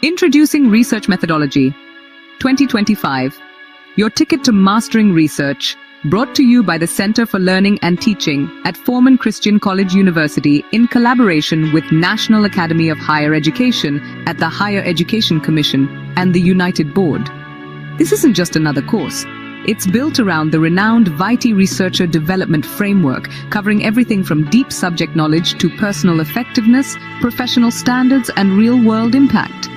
Introducing Research Methodology 2025, your ticket to mastering research, brought to you by the Center for Learning and Teaching at Foreman Christian College University in collaboration with National Academy of Higher Education at the Higher Education Commission and the United Board. This isn't just another course. It's built around the renowned Vitae Researcher Development Framework, covering everything from deep subject knowledge to personal effectiveness, professional standards, and real-world impact.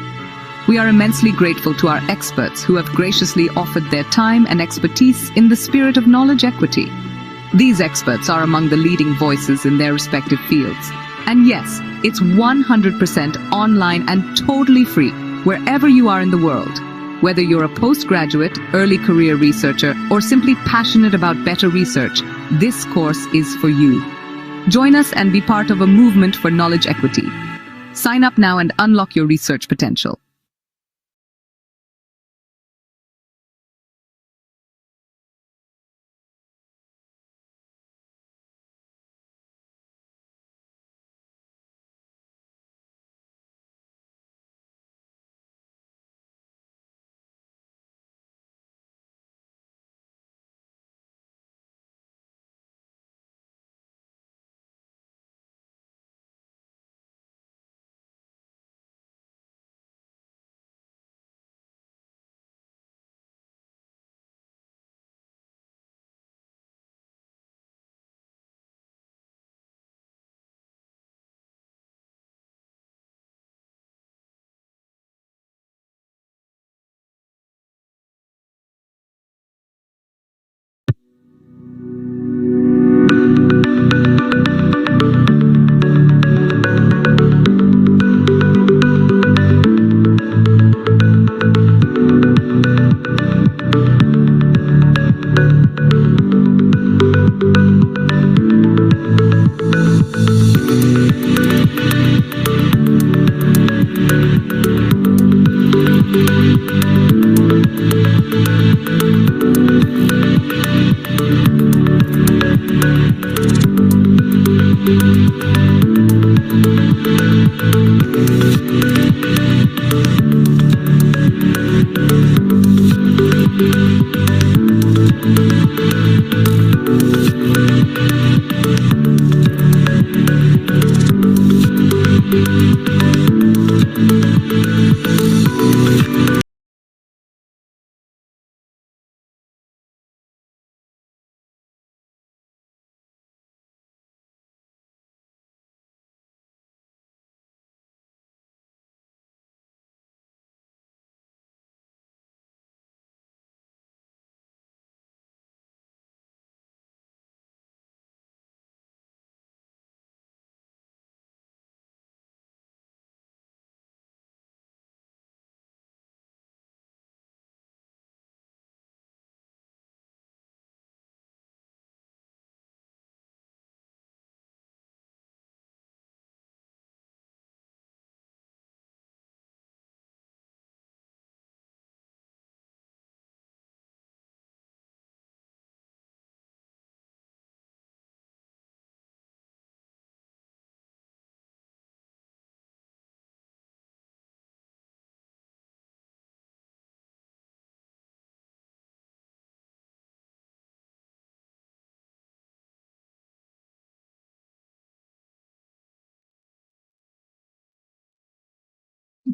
We are immensely grateful to our experts who have graciously offered their time and expertise in the spirit of knowledge equity. These experts are among the leading voices in their respective fields. And yes, it's 100% online and totally free, wherever you are in the world. Whether you're a postgraduate, early career researcher, or simply passionate about better research, this course is for you. Join us and be part of a movement for knowledge equity. Sign up now and unlock your research potential.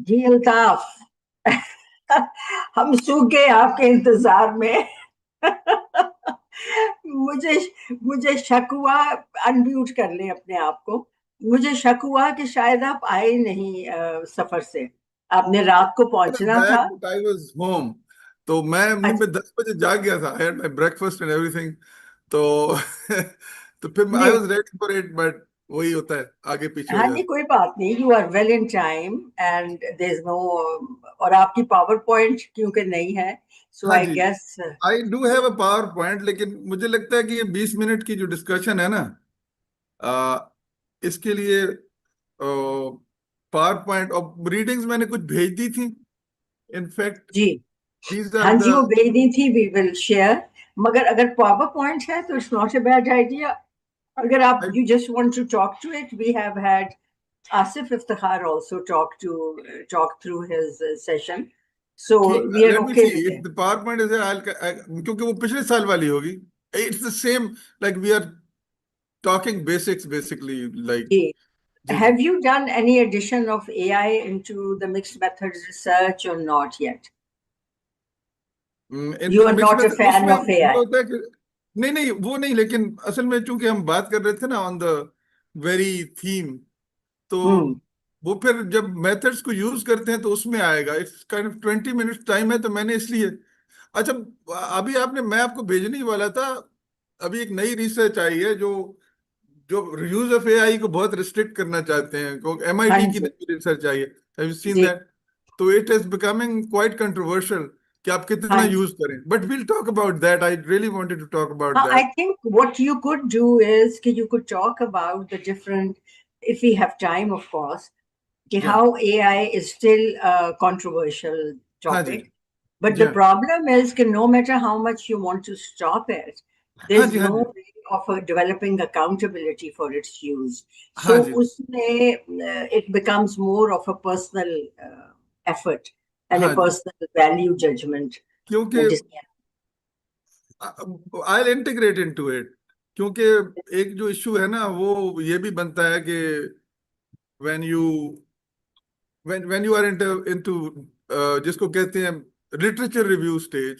जी अल्ताफ। हम सूख गए आपके इंतजार में। मुझे मुझे शक हुआ, अनम्यूट कर लें अपने आप को। मुझे शक हुआ कि शायद आप आए नहीं सफर से, आपने रात को पहुंचना था। I was home, तो मैं 10 बजे जाग गया था। I had my breakfast and everything, तो तो फिर I was ready for it, but वही होता है, आगे पीछे हो हाँ जाता जी, कोई बात नहीं, you are well in time and there is no, और आपकी पावर पॉइंट क्योंकि नहीं है, so I guess I do have a PowerPoint, लेकिन मुझे लगता है कि ये 20 मिनट की जो डिस्कशन है ना, इसके लिए पावर पॉइंट और रीडिंग्स मैंने कुछ भेज दी थी इनफैक्ट जी। हाँ जी, वो भेज दी थी, वी विल शेयर। मगर अगर पावर पॉइंट है तो it's not a bad idea. अगर आप you just want to talk to it, we have had Asif Iftikhar also talked through his session. So we are Let me okay see with if it. the PowerPoint is there. क्योंकि वो पिछले साल वाली होगी. It's the same. Like we are talking basics basically. Like जी. जी जी. Have you done any addition of AI into the mixed methods research or not yet? In You the are mix not a method fan उसमें of ये AI. होता है कि नहीं नहीं वो नहीं, लेकिन असल में चूंकि हम बात कर रहे थे ना ऑन द वेरी थीम, तो Hmm. वो फिर जब मेथड्स को यूज करते हैं तो उसमें आएगा. It's kind of 20 minutes time है, तो मैंने इसलिए. अच्छा, अभी आपने, मैं आपको भेजने ही वाला था. अभी एक नई रिसर्च आई है जो जो यूज ऑफ एआई को बहुत रिस्ट्रिक्ट करना चाहते हैं, क्योंकि हाँ एमआईटी की जी. नई रिसर्च आई है. हैव यू सीन जी. दैट? तो it is becoming quite controversial कि आप कितना हाँ जी. यूज करें. But will talk about that. I really wanted to talk about I that. think what you could do is you could talk about the different, if we have time, of course, या how AI is still a controversial हाँ जी topic. But ji the हाँ problem is that no matter how much you want to stop it, हाँ there's जी हाँ no ji way of developing accountability for its use. हाँ So ji it becomes more of a personal effort and a हाँ जी. personal value judgment. क्योंकि आई integrate into it. क्योंकि एक जो issue है ना, वो ये भी बनता है कि when you when you are into जिसको कहते हैं लिटरेचर रिव्यू स्टेज,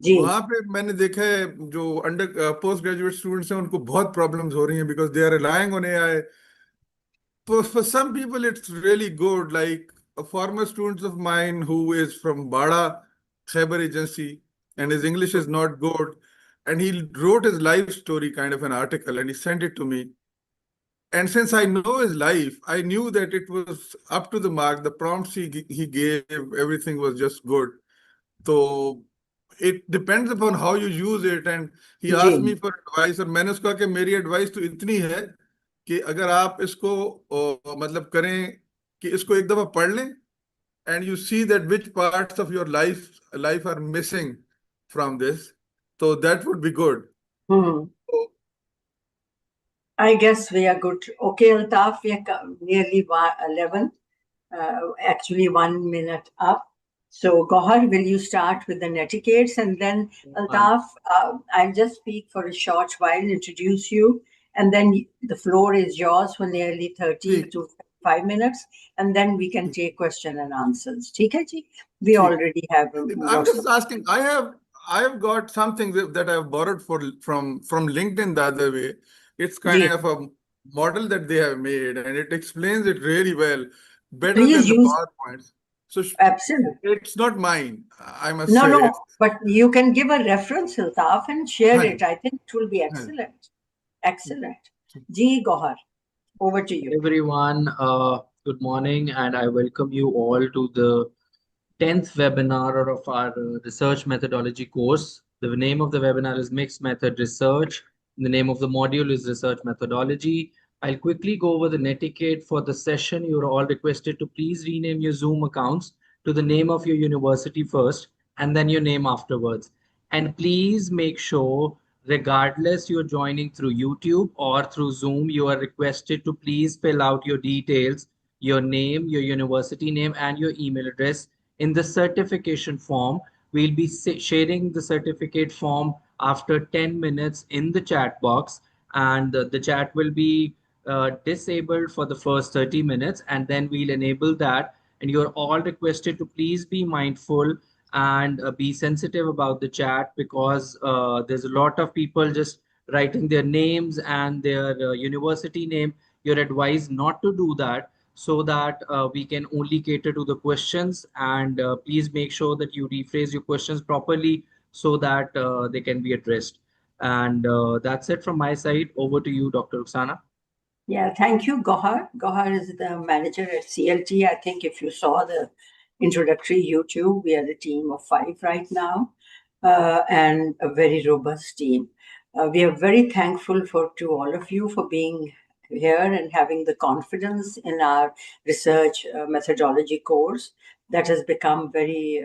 जी. वहां पे मैंने देखा है जो अंडर पोस्ट ग्रेजुएट स्टूडेंट्स हैं उनको बहुत प्रॉब्लम्स हो रही हैं because they are relying on AI. For some people, it's really good. Like a former student of mine who is from Bada Khyber Agency, and his English is not good. And he wrote his life story, kind of an article, and he sent it to me. And since I know his life, I knew that it was up to the mark. The prompts he gave, everything was just good. So it depends upon how you use it. And he जी. asked me for advice, और मैंने उसको कहा कि मेरी advice तो इतनी है कि अगर आप इसको मतलब करें कि इसको एक दफा पढ़ लें, and you see that which parts of your life are missing from this, तो that would be good. Hmm. I guess we are good. Okay, Altaf, we are nearly 11, actually 1 minute up. So, Gohar, will you start with the etiquettes? And then, Altaf, I'll just speak for a short while, introduce you, and then the floor is yours for nearly 30 ठीक to 5 minutes, and then we can ठीक take question and answers. ठीक है जी? We ठीक. already have I'm lots of. just asking. I have got something that I've borrowed from LinkedIn the other way. It's kind ji. of a model that they have made, and it explains it really well, better Please than the use, PowerPoints. So absolutely. it's not mine, I must No, say. no, but you can give a reference, Hiltaf, and share हाँ it. Ji I think it will be हाँ excellent. Excellent. Ji. Ji Gohar, over to you. Everyone, good morning, and I welcome you all to the 10th webinar of our research methodology course. The name of the webinar is Mixed Method Research. The name of the module is Research Methodology. I'll quickly go over the netiquette for the session. You're all requested to please rename your Zoom accounts to the name of your university first and then your name afterwards. And please make sure, regardless you're joining through YouTube or through Zoom, you are requested to please fill out your details, your name, your university name, and your email address in the certification form. We'll be sharing the certificate form after 10 minutes in the chat box, and the chat will be disabled for the first 30 minutes, and then we'll enable that. And you're all requested to please be mindful and be sensitive about the chat, because there's a lot of people just writing their names and their university name. You're advised not to do that, so that we can only cater to the questions, and please make sure that you rephrase your questions properly so that they can be addressed. And that's it from my side. Over to you, Dr. Ruxana. Yeah, thank you, Gohar. Gohar is the manager at CLT. I think if you saw the introductory YouTube, we are a team of 5 right now, and a very robust team. We are very thankful to all of you for being here and having the confidence in our research methodology course that has become very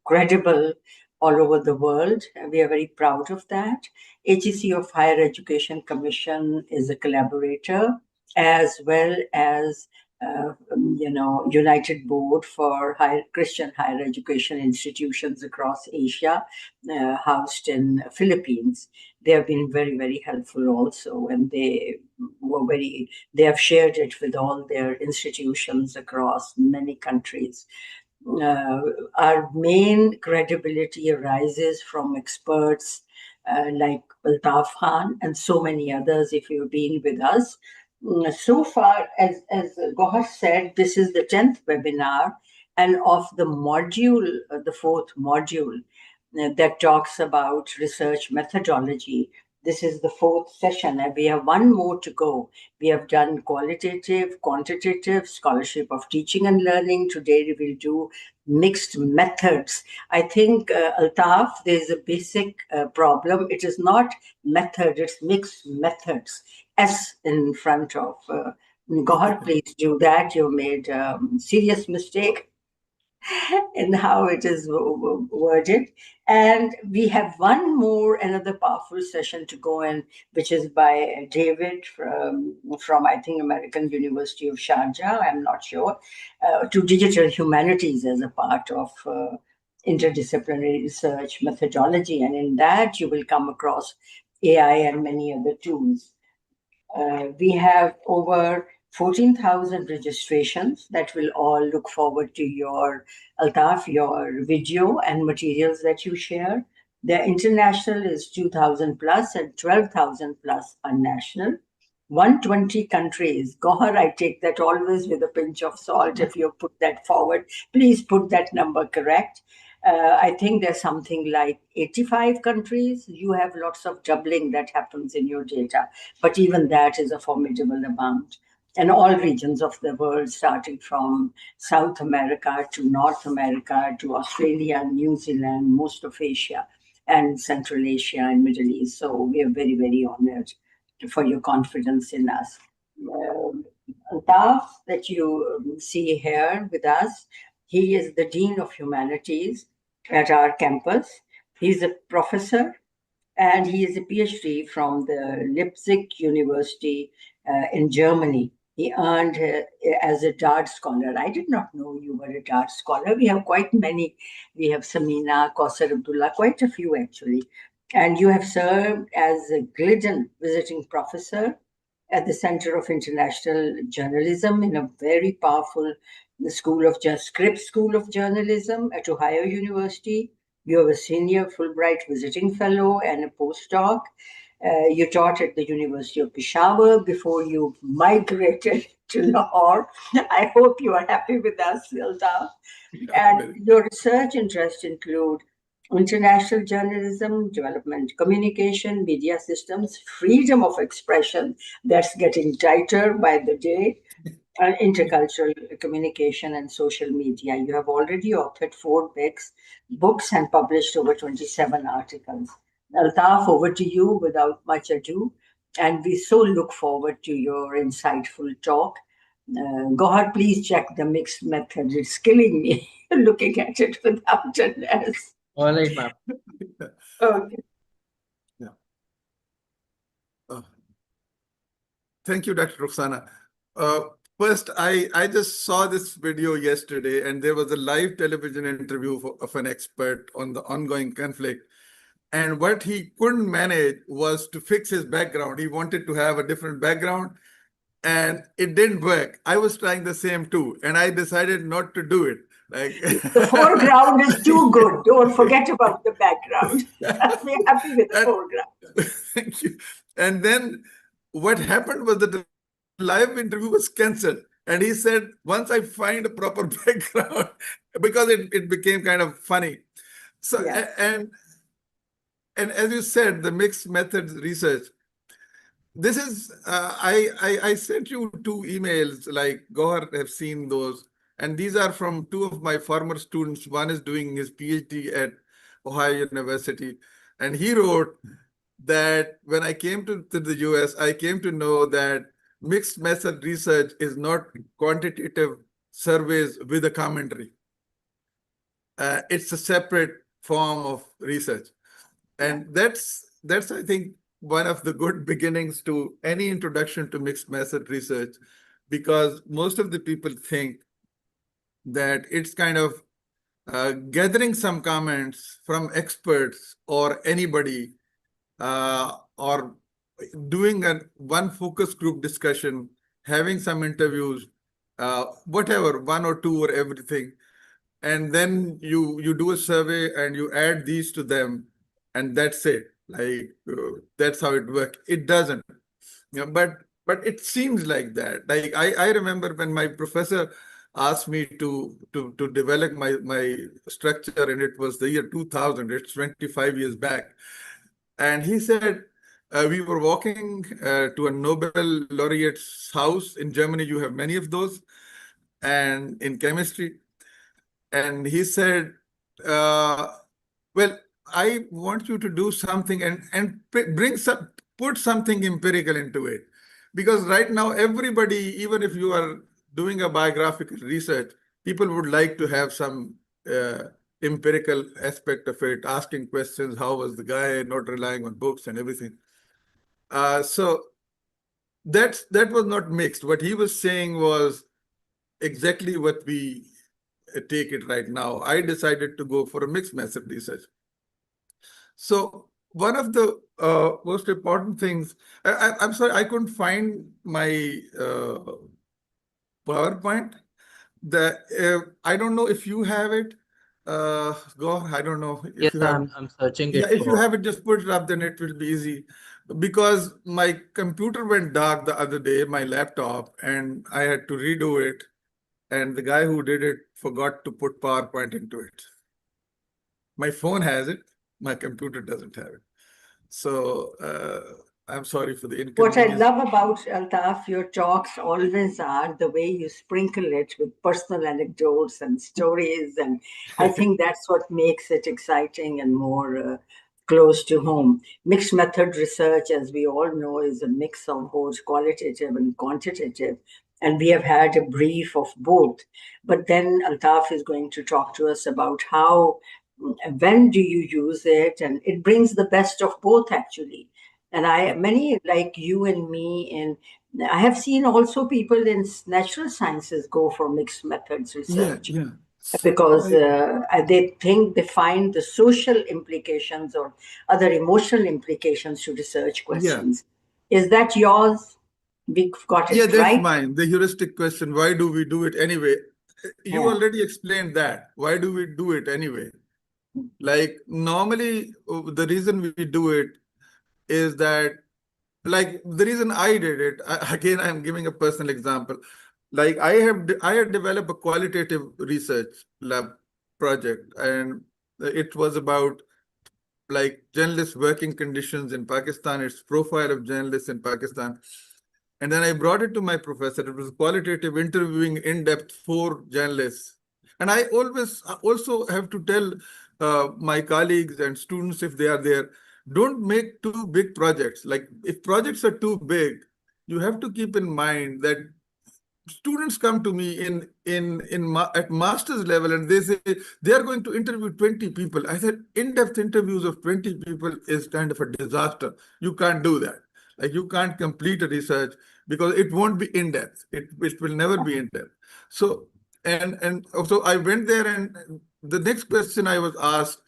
credible all over the world. And we are very proud of that. HEC of Higher Education Commission is a collaborator, as well as United Board for Christian higher education institutions across Asia, housed in Philippines. They have been very, very helpful also, and they have shared it with all their institutions across many countries. Our main credibility arises from experts like Altaf Khan and so many others, if you've been with us. So far, as Gohar said, this is the 10th webinar, and of the module, the fourth module, that talks about research methodology. This is the fourth session, and we have one more to go. We have done qualitative, quantitative, scholarship of teaching and learning. Today we will do mixed methods. I think, Altaf, there's a basic problem. It is not method, it's mixed methods. S in front of Gohar, please do that. You made a serious mistake in how it is worded. And we have another powerful session to go in, which is by David from I think, American University of Sharjah, I'm not sure, to digital humanities as a part of interdisciplinary research methodology. And in that, you will come across AI and many other tools. We have over 14,000 registrations that will all look forward to your Altaf, your video and materials that you share. The international is 2,000 plus and 12,000 plus are national. 120 countries. Gohar, I take that always with a pinch of salt. If you put that forward, please put that number correct. I think there's something like 85 countries. You have lots of doubling that happens in your data, but even that is a formidable amount. And all regions of the world, starting from South America to North America to Australia, New Zealand, most of Asia, and Central Asia and Middle East. So we are very, very honored for your confidence in us. Altaf, that you see here with us, he is the Dean of Humanities at our campus. He's a professor and he is a PhD from the Leipzig University in Germany. He earned as a Dart scholar. I did not know you were a Dart scholar. We have quite many. We have Samina, Kausar Abdullah, quite a few actually. And you have served as a Glidden visiting professor at the Center of International Journalism in a very powerful Scripps School of Journalism at Ohio University. You are a senior Fulbright visiting fellow and a postdoc. You taught at the University of Peshawar before you migrated to Lahore. I hope you are happy with us, Altaf. And your research interests include international journalism, development communication, media systems, freedom of expression that's getting tighter by the day, and intercultural communication and social media. You have already authored 4 books and published over 27 articles. Altaf, over to you without much ado. And we so look forward to your insightful talk. Gohar, please check the mixed method. It's killing me looking at it without an S. All right, ma'am. Okay. Yeah. Thank you, Dr. Rukhsana. First, I just saw this video yesterday, and there was a live television interview of an expert on the ongoing conflict. And what he couldn't manage was to fix his background. He wanted to have a different background, and it didn't work. I was trying the same too, and I decided not to do it. The foreground is too good. Don't forget about the background. We're happy with the foreground. Thank you. And then what happened was that the live interview was cancelled. And he said, once I find a proper background, because it became kind of funny. So, Yeah. And as you said, the mixed methods research, this is, I sent you 2 emails, like Gohar have seen those. And these are from 2 of my former students. One is doing his PhD at Ohio University. And he wrote that when I came to the US, I came to know that mixed method research is not quantitative surveys with a commentary. It's a separate form of research. And that's I think, one of the good beginnings to any introduction to mixed method research, because most of the people think that it's kind of gathering some comments from experts or anybody, or doing one focus group discussion, having some interviews, whatever, one or two or everything, and then you do a survey and you add these to them, and that's it. Like that's how it works. It doesn't. But it seems like that. Like I remember when my professor asked me to develop my structure, and it was the year 2000. It's 25 years back, and he said we were walking to a Nobel laureate's house in Germany. You have many of those, and in chemistry. And he said, well, I want you to do something and bring some, put something empirical into it. Because right now, everybody, even if you are doing a biographical research, people would like to have some empirical aspect of it, asking questions, how was the guy, not relying on books and everything. So that was not mixed. What he was saying was exactly what we take it right now. I decided to go for a mixed method research. So one of the most important things, I'm sorry, I couldn't find my PowerPoint. I don't know if you have it. Go, I don't know if Yes, you have. I'm searching Yeah, it if you for. have it, just put it up, then it will be easy. Because my computer went dark the other day, my laptop, and I had to redo it. And the guy who did it forgot to put PowerPoint into it. My phone has it, my computer doesn't have it. So I'm sorry for the What I inconvenience. love about Altaf, your talks always are the way you sprinkle it with personal anecdotes and stories. And I think that's what makes it exciting and more close to home. Mixed method research, as we all know, is a mix of both qualitative and quantitative. And we have had a brief of both. But then Altaf is going to talk to us about how, when do you use it? And it brings the best of both, actually. And many like you and me, and I have seen also people in natural sciences go for mixed methods Yeah, research yeah. because they think they find the social implications or other emotional implications to research Yeah. questions. Is that yours? We've got Yeah, it that's right. mine. The heuristic question, why do we do it anyway? You Yeah. already explained that. Why do we do it anyway? Like normally, the reason we do it is that, like the reason I did it, again, I'm giving a personal example. Like I had developed a qualitative research lab project, and it was about like journalists' working conditions in Pakistan, its profile of journalists in Pakistan. And then I brought it to my professor. It was qualitative interviewing in depth for journalists. And I always also have to tell my colleagues and students, if they are there, don't make too big projects. Like if projects are too big, you have to keep in mind that students come to me at master's level, and they say they are going to interview 20 people. I said in-depth interviews of 20 people is kind of a disaster. You can't do that. Like you can't complete a research because it won't be in-depth. It will never be in-depth. So and so I went there, and the next question I was asked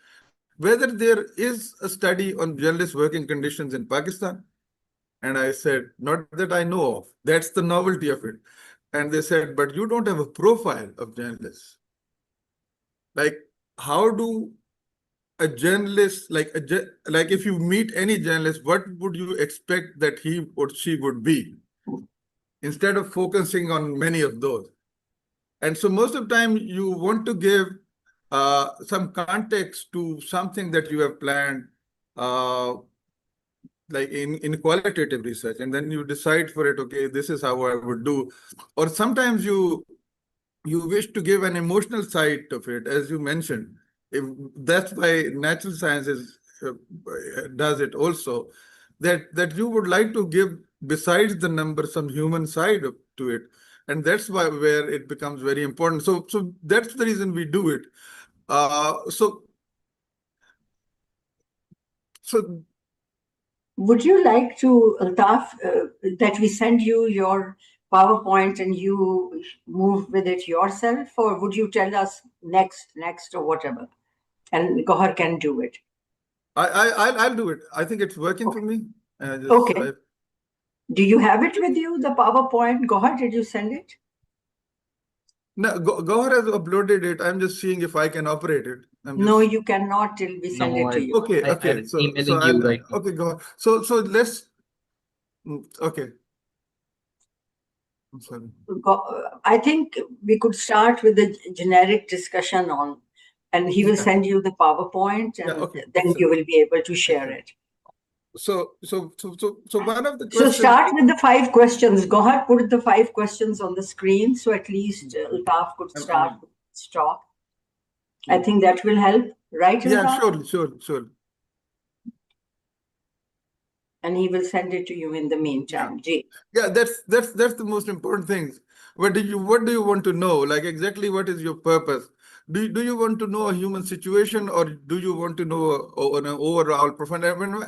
whether there is a study on journalist working conditions in Pakistan. And I said, not that I know of. That's the novelty of it. And they said, but you don't have a profile of journalists. Like, how do a journalist, like if you meet any journalist, what would you expect that he or she would be? Instead of focusing on many of those. And so most of the time you want to give some context to something that you have planned, like in qualitative research, and then you decide for it, okay, this is how I would do. Or sometimes you wish to give an emotional side of it, as you mentioned. If that's why natural sciences does it also, that you would like to give, besides the number, some human side to it. And that's why where it becomes very important. So that's the reason we do it. So Would you like to, Altaf, that we send you your PowerPoint and you move with it yourself, or would you tell us next, or whatever? And Gohar can do it. I'll do it. I think it's working for me. Okay. Do you have it with you, the PowerPoint? Gohar, did you send it? No, Gohar has uploaded it. I'm just seeing if I can operate it. No, you cannot till we send it to you. Okay, I'm okay. So emailing I'll, you right now. okay, Gohar. So let's. Okay. I'm sorry. I think we could start with the generic discussion on, and he will send you the PowerPoint, and then you will be able to share it. So one of the questions. So start with the 5 questions. Gohar put the 5 questions on the screen, so at least Altaf could start with his talk. I think that will help, right, Altaf? Yeah, sure. And he will send it to you in the meantime. Yeah, that's the most important thing. What do you want to know? Like exactly what is your purpose? Do you want to know a human situation, or do you want to know an overall profound?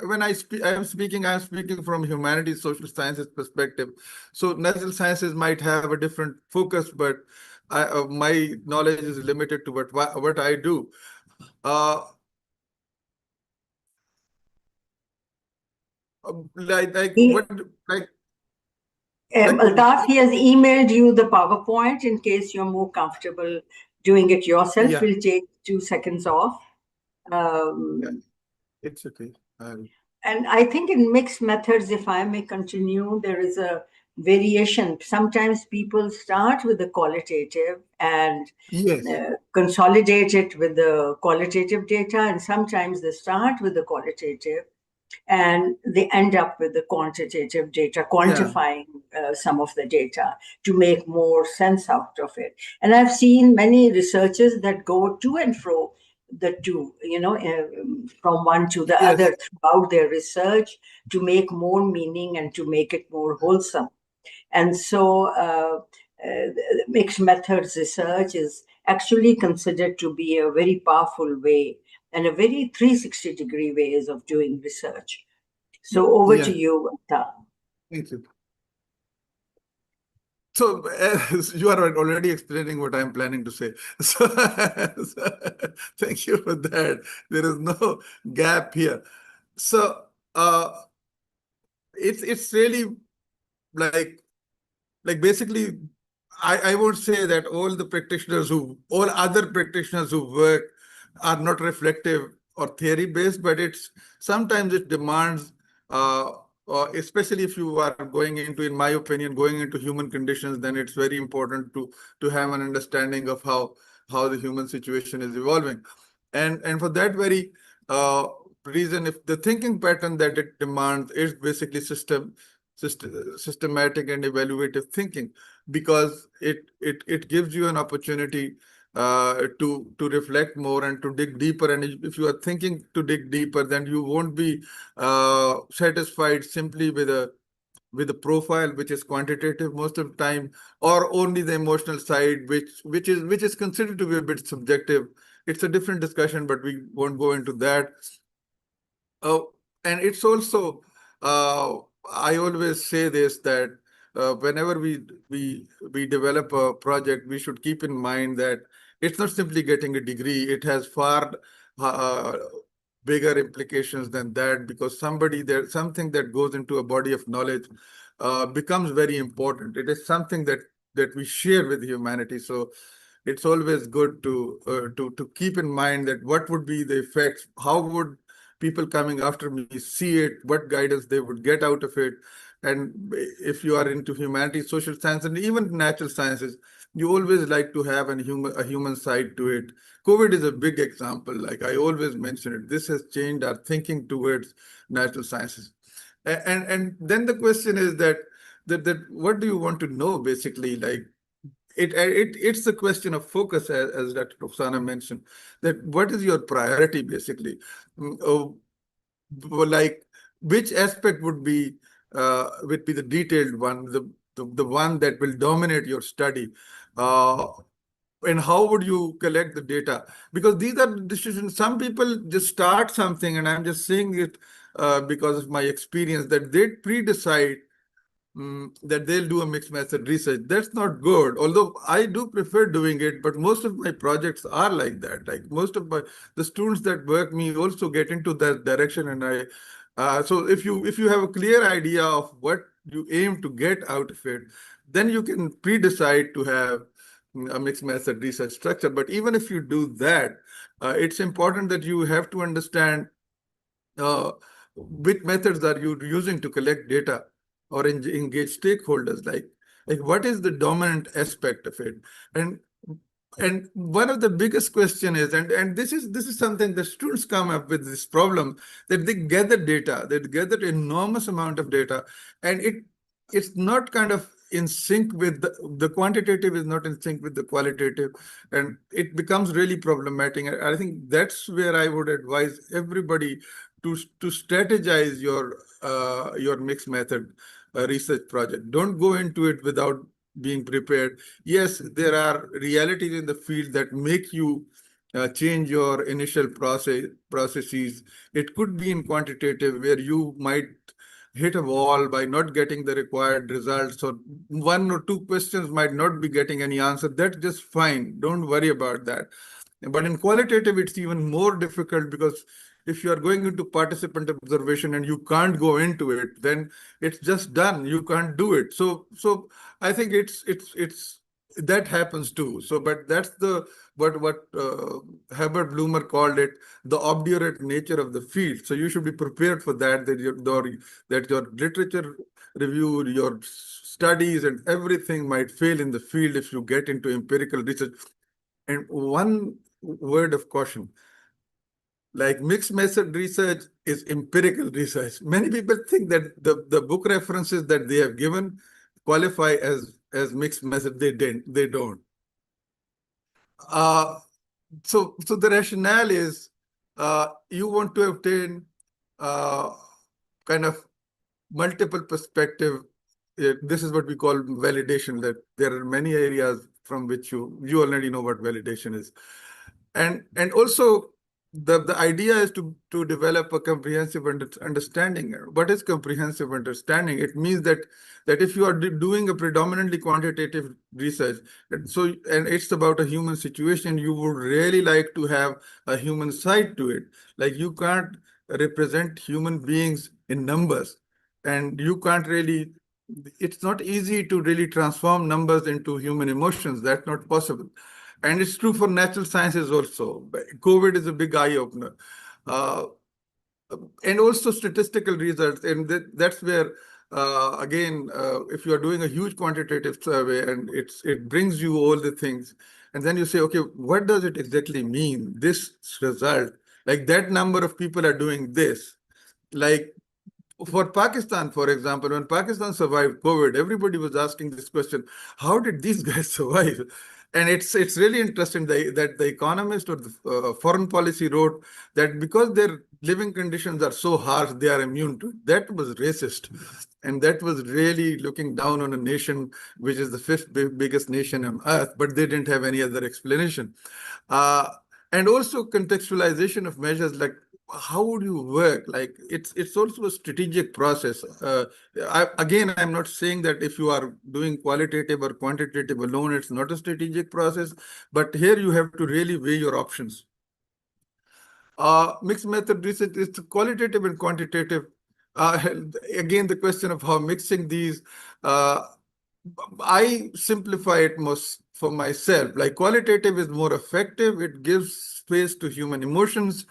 When I am speaking from humanities, social sciences perspective. So natural sciences might have a different focus, but my knowledge is limited to what I do. Altaf, he has emailed you the PowerPoint in case you're more comfortable doing it yourself. Yeah. We'll take 2 seconds off. It's okay. And I think in mixed methods, if I may continue, there is a variation. Sometimes people start with the qualitative and consolidate it with the qualitative data, and sometimes they start with the qualitative and they end up with the quantitative data, quantifying some of the data to make more sense out of it. And I've seen many researchers that go to and fro the two, from one to the other throughout their research to make more meaning and to make it more wholesome. And so mixed methods research is actually considered to be a very powerful way and a very 360-degree ways of doing research. So over to you, Altaf. Thank you. So you are already explaining what I'm planning to say. So thank you for that. There is no gap here. So it's really like basically I would say that all other practitioners who work are not reflective or theory based, but sometimes it demands especially if you are going into, in my opinion, going into human conditions, then it's very important to have an understanding of how the human situation is evolving. And for that very reason, if the thinking pattern that it demands is basically systematic and evaluative thinking, because it gives you an opportunity to reflect more and to dig deeper. And if you are thinking to dig deeper, then you won't be satisfied simply with a profile which is quantitative most of the time, or only the emotional side, which is considered to be a bit subjective. It's a different discussion, but we won't go into that. And it's also I always say this, that whenever we develop a project, we should keep in mind that it's not simply getting a degree. It has far bigger implications than that, because something that goes into a body of knowledge becomes very important. It is something that we share with humanity. So it's always good to keep in mind that what would be the effects, how would people coming after me see it, what guidance they would get out of it. And if you are into humanities, social science, and even natural sciences, you always like to have a human side to it. COVID is a big example. Like I always mention it, this has changed our thinking towards natural sciences. And then the question is that what do you want to know, basically? Like it's the question of focus, as Dr. Roxana mentioned, that what is your priority, basically? Like which aspect would be the detailed one, the one that will dominate your study, and how would you collect the data? Because these are decisions. Some people just start something, and I'm just saying it because of my experience, that they pre-decide that they'll do a mixed method research. That's not good. Although I do prefer doing it, but most of my projects are like that. Like most of the students that work me also get into that direction, and so if you have a clear idea of what you aim to get out of it, then you can pre-decide to have a mixed method research structure. But even if you do that, it's important that you have to understand which methods are you using to collect data or engage stakeholders, like what is the dominant aspect of it. And one of the biggest question is, and this is something the students come up with this problem, that they gather data, they gather enormous amount of data, and it's not kind of in sync with the quantitative is not in sync with the qualitative, and it becomes really problematic. I think that's where I would advise everybody to strategize your mixed method research project. Don't go into it without being prepared. Yes, there are realities in the field that make you change your initial processes. It could be in quantitative where you might hit a wall by not getting the required results, or one or two questions might not be getting any answer. That's just fine. Don't worry about that. But in qualitative, it's even more difficult, because if you are going into participant observation and you can't go into it, then it's just done. You can't do it. So I think it's that happens too. So, but that's what Herbert Blumer called it, the obdurate nature of the field. So you should be prepared for that. That your literature review, your studies, and everything might fail in the field if you get into empirical research. And one word of caution, like mixed method research is empirical research. Many people think that the book references that they have given qualify as mixed method. They don't. So the rationale is you want to obtain kind of multiple perspective. This is what we call validation, that there are many areas from which you already know what validation is. And also the idea is to develop a comprehensive understanding. What is comprehensive understanding? It means that if you are doing a predominantly quantitative research, and it's about a human situation, you would really like to have a human side to it. Like you can't represent human beings in numbers, and you can't really, it's not easy to really transform numbers into human emotions. That's not possible. And it's true for natural sciences also. COVID is a big eye-opener. And also statistical results. And that's where, again, if you are doing a huge quantitative survey and it brings you all the things, and then you say, okay, what does it exactly mean, this result? Like that number of people are doing this. Like for Pakistan, for example, when Pakistan survived COVID, everybody was asking this question: how did these guys survive? And it's really interesting that the Economist or the Foreign Policy wrote that because their living conditions are so harsh, they are immune to it. That was racist, and that was really looking down on a nation which is the fifth biggest nation on earth, but they didn't have any other explanation. And also contextualization of measures, like how would you work? Like it's also a strategic process. I'm not saying that if you are doing qualitative or quantitative alone, it's not a strategic process, but here you have to really weigh your options. Mixed method research is qualitative and quantitative. Again, the question of how mixing these, I simplify it most for myself. Like qualitative is more effective. It gives space to human emotions.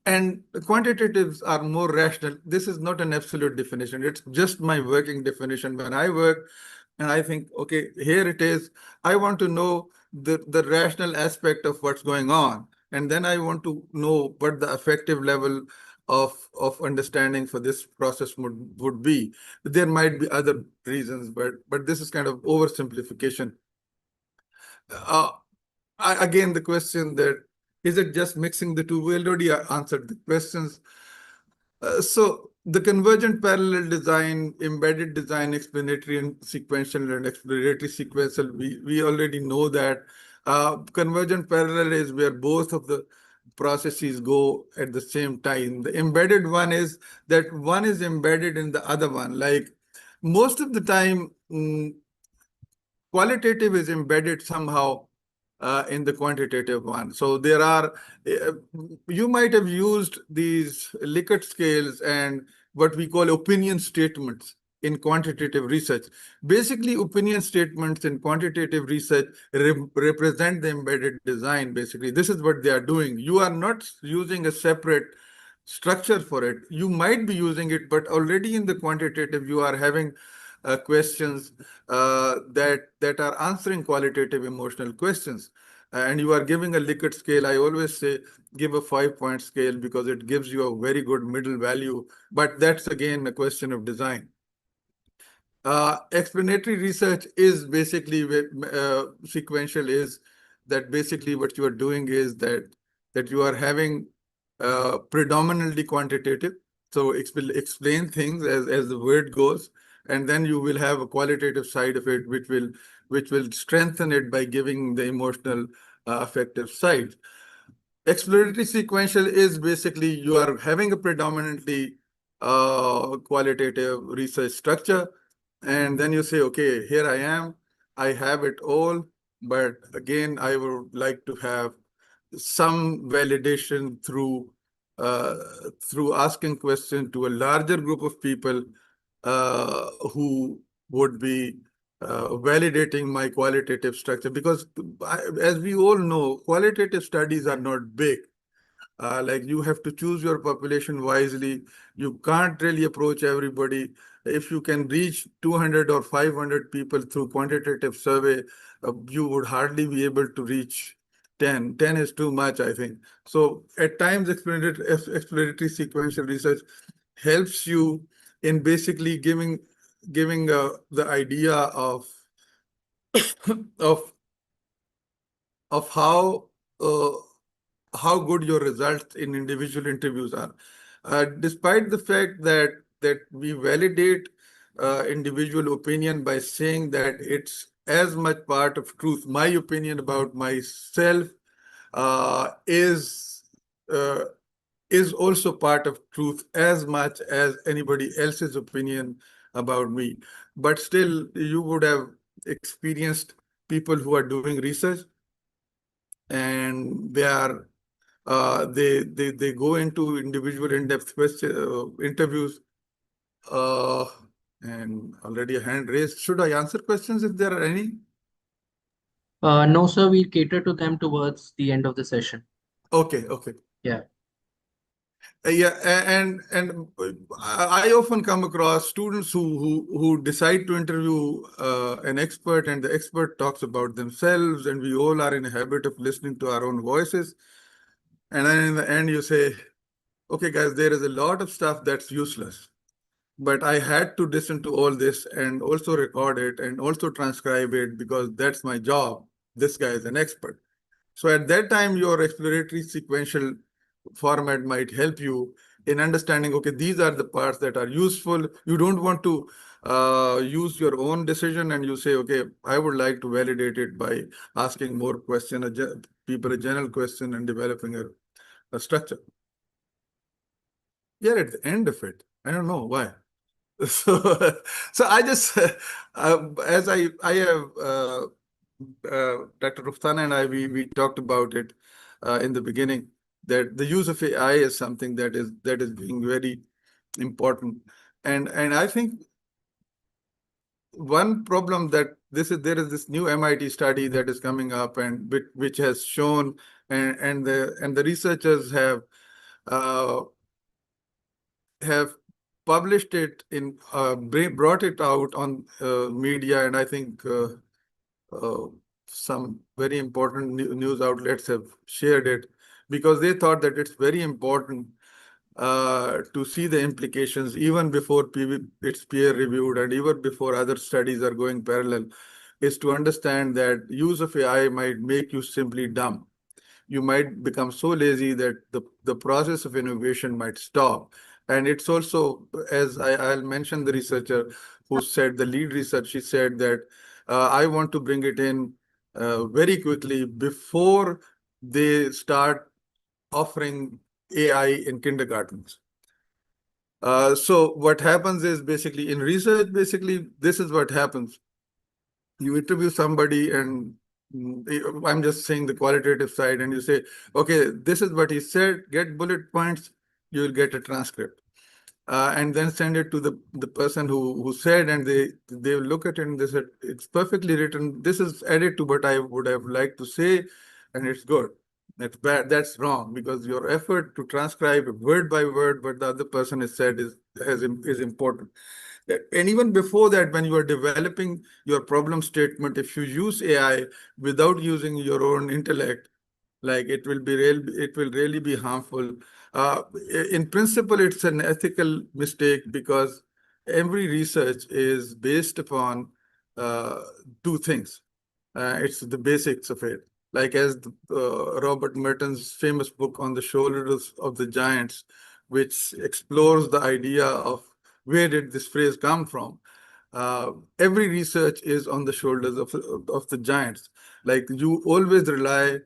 And the quantitatives are more rational. This is not an absolute definition. It's just my working definition. When I work and I think, okay, here it is, I want to know the rational aspect of what's going on. And then I want to know what the effective level of understanding for this process would be. There might be other reasons, but this is kind of oversimplification. Again, the question that, is it just mixing the two? We already answered the questions. So the convergent parallel design, embedded design, explanatory and sequential, and exploratory sequential, we already know that. Convergent parallel is where both of the processes go at the same time. The embedded one is that one is embedded in the other one. Like most of the time, qualitative is embedded somehow in the quantitative one. So there are, you might have used these Likert scales and what we call opinion statements in quantitative research. Basically, opinion statements in quantitative research represent the embedded design, basically. This is what they are doing. You are not using a separate structure for it. You might be using it, but already in the quantitative, you are having questions that are answering qualitative emotional questions. And you are giving a Likert scale. I always say give a 5-point scale because it gives you a very good middle value. But that's again a question of design. Explanatory research is basically sequential is that basically what you are doing is that you are having predominantly quantitative. So explain things as the word goes, and then you will have a qualitative side of it, which will strengthen it by giving the emotional affective side. Exploratory sequential is basically you are having a predominantly qualitative research structure, and then you say, okay, here I am, I have it all, but again, I would like to have some validation uh, through asking questions to a larger group of people who would be validating my qualitative structure. Because as we all know, qualitative studies are not big. Like you have to choose your population wisely. You can't really approach everybody. If you can reach 200 or 500 people through quantitative survey, you would hardly be able to reach 10. 10 is too much, I think. So at times, exploratory sequential research helps you in basically giving the idea of of uh, how good your results in individual interviews are. Despite the fact that we validate individual opinion by saying that it's as much part of truth. My opinion about myself uh, is also part of truth as much as anybody else's opinion about me. But still, you would have experienced people who are doing research and they go into individual in-depth interviews. Uh, and already a hand raised. Should I answer questions if there are any? No, sir, we'll cater to them towards the end of the session. Okay, okay. Yeah. Yeah, and I often come across students who decide to interview an expert, and the expert talks about themselves, and we all are in a habit of listening to our own voices. And then in the end, you say, okay, guys, there is a lot of stuff that's useless. But I had to listen to all this and also record it and also transcribe it because that's my job. This guy is an expert. So at that time, your exploratory sequential format might help you in understanding, okay, these are the parts that are useful. You don't want to use your own decision and you say, okay, I would like to validate it by asking more questions, people a general question and developing a structure. Yeah, at the end of it, I don't know why. So I just, as I have, Dr. Ruftana and I, we talked about it in the beginning, that the use of AI is something that is being very important. And I think one problem that there is this new MIT study that is coming up and which has shown and the researchers uh, have published it in brought it out on media, and I think uh, some very important news outlets have shared it because they thought that it's very important to see the implications even before it's peer reviewed and even before other studies are going parallel, is to understand that use of AI might make you simply dumb. You might become so lazy that the process of innovation might stop. And it's also, as I'll mention the researcher who said, the lead research, she said that I want to bring it in very quickly before they start offering AI in kindergartens. So what happens is basically in research, basically this is what happens. You interview somebody and I'm just saying the qualitative side, and you say, okay, this is what he said, get bullet points, you will get a transcript. And then send it to the person who said, and they will look at it and they said, it's perfectly written. This is added to what I would have liked to say, and it's good. That's bad. That's wrong, because your effort to transcribe word by word what the other person has said is important. And even before that, when you are developing your problem statement, if you use AI without using your own intellect, like it will really be harmful. In principle, it's an ethical mistake, because every research is based upon uh, two things. It's the basics of it. Like as Robert Merton's famous book On the Shoulders of the Giants, which explores the idea of where did this phrase come from. Every research is on the shoulders of the giants. Like you always rely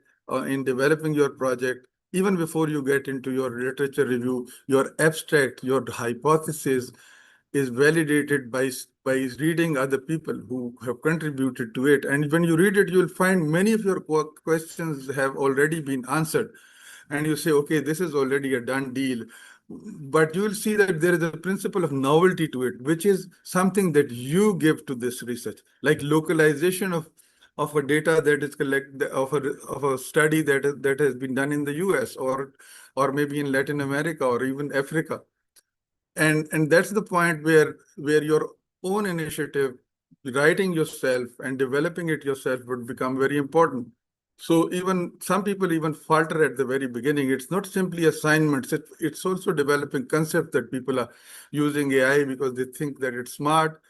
in developing your project, even before you get into your literature review, your abstract, your hypothesis is validated by reading other people who have contributed to it. And when you read it, you'll find many of your questions have already been answered. And you say, okay, this is already a done deal. But you will see that there is a principle of novelty to it, which is something that you give to this research, like localization of a data that is collected of a study that has been done in the US or maybe in Latin America or even Africa. And that's the point where your own initiative, writing yourself and developing it yourself, would become very important. So even some people even falter at the very beginning. It's not simply assignments. It's also developing concepts that people are using AI because they think that it's smart.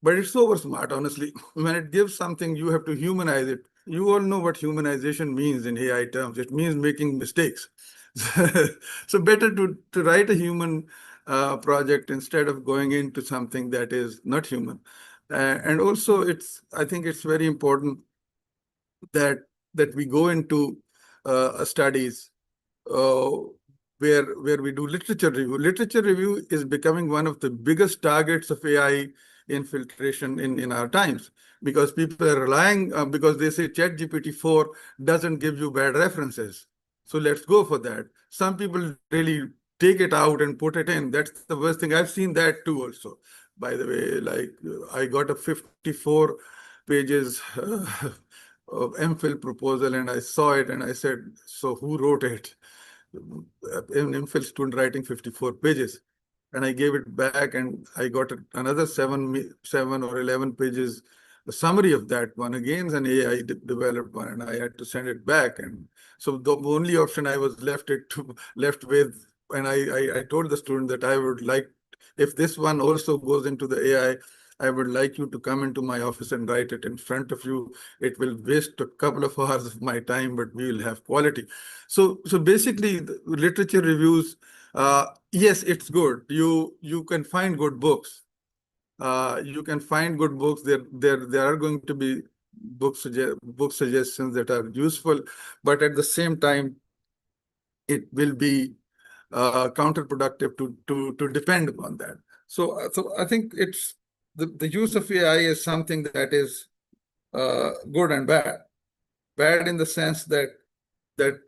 But it's over smart, honestly. When it gives something, you have to humanize it. You all know what humanization means in AI terms. It means making mistakes. So better to write a human project instead of going into something that is not human. And also, I think it's very important that we go into studies uh, where we do literature review. Literature review is becoming one of the biggest targets of AI infiltration in our times, because people are relying because they say ChatGPT 4 doesn't give you bad references. So let's go for that. Some people really take it out and put it in. That's the worst thing. I've seen that too also. By the way, like I got a 54 pages of MPhil proposal, and I saw it and I said, so who wrote it? An MPhil student writing 54 pages. And I gave it back and I got another seven or 11 pages, a summary of that one. Again, an AI developed one, and I had to send it back. And so the only option I was left with, and I told the student that I would like, if this one also goes into the AI, I would like you to come into my office and write it in front of you. It will waste a couple of hours of my time, but we will have quality. So basically, the literature reviews, yes, it's good. You can find good books. You can find good books. There are going to be book suggestions that are useful, but at the same time, it will be counterproductive to depend upon that. So I think it's the use of AI is something that is good and bad. Bad in the sense that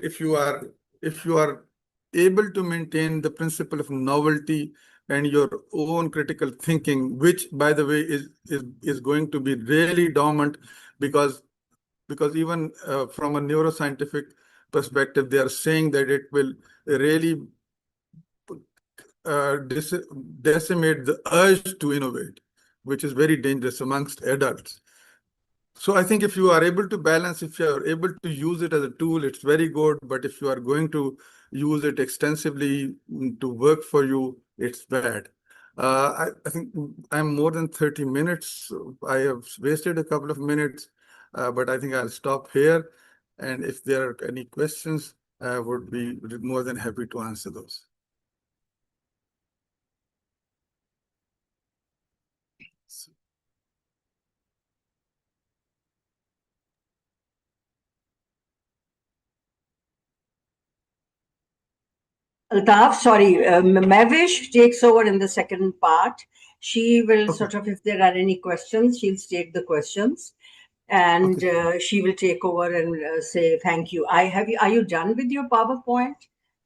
if you are able to maintain the principle of novelty and your own critical thinking, which by the way is going to be really dormant, because even from a neuroscientific perspective, they are saying that it will really decimate the urge to innovate, which is very dangerous amongst adults. So I think if you are able to balance, if you are able to use it as a tool, it's very good. But if you are going to use it extensively to work for you, it's bad. I think I'm more than 30 minutes. I have wasted a couple of minutes, but I think I'll stop here. And if there are any questions, I would be more than happy to answer those. Altaf, sorry, Mavish takes over in the second part. She will Okay. sort of, if there are any questions, she'll state the questions, and she will take over and say thank you. Are you done with your PowerPoint?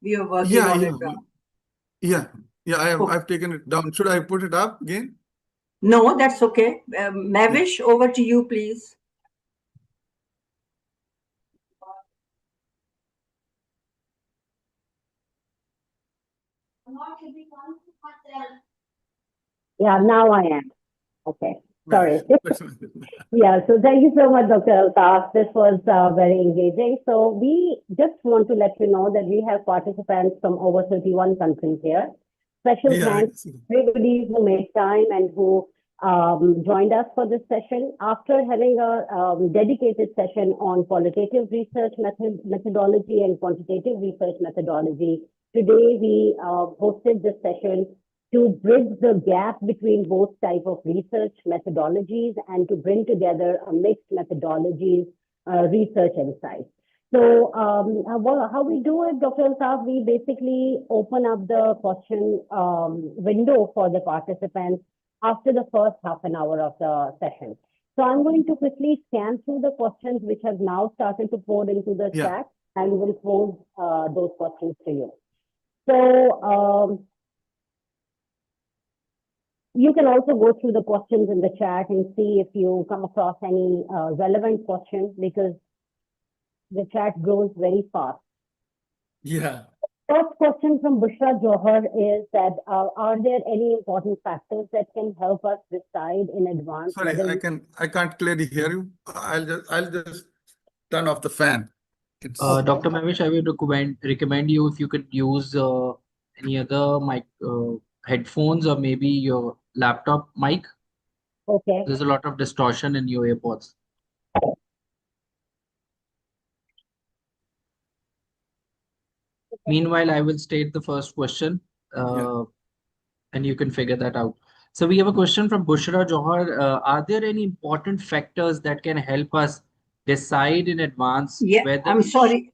We are working Yeah, on yeah, it now. yeah, yeah. Okay. I've taken it down. Should I put it up again? No, that's okay. Mavish, over to you, please. Yeah, now I am. Okay, sorry. That's fine. Yeah, so thank you so much, Dr. Altaf. This was very engaging. So we just want to let you know that we have participants from over 31 countries here. Special Yeah, I thanks see. to everybody who made time and who joined us for this session. After having a dedicated session on qualitative research methodology and quantitative research methodology, today we hosted this session to bridge the gap between both type of research methodologies and to bring together a mixed methodologies research insights. So how we do it, Dr. Altaf, we basically open up the question window for the participants after the first half an hour of the session. So I'm going to quickly scan through the questions which have now started to pour into the chat, and will pose those questions to you. So you can also go through the questions in the chat and see if you come across any relevant questions, because the chat grows very fast. Yeah. First question from Bushra Johar is that are there any important factors that can help us decide in advance? Sorry, I can't clearly hear you. I'll just turn off the fan. It's Dr. Mavish, I would recommend you if you could use any other mic, headphones, or maybe your laptop mic. Okay. There's a lot of distortion in your earpods. Meanwhile, I will state the first question, and you can figure that out. So we have a question from Bushra Johar. Are there any important factors that can help us decide in advance Yeah, whether I'm sorry.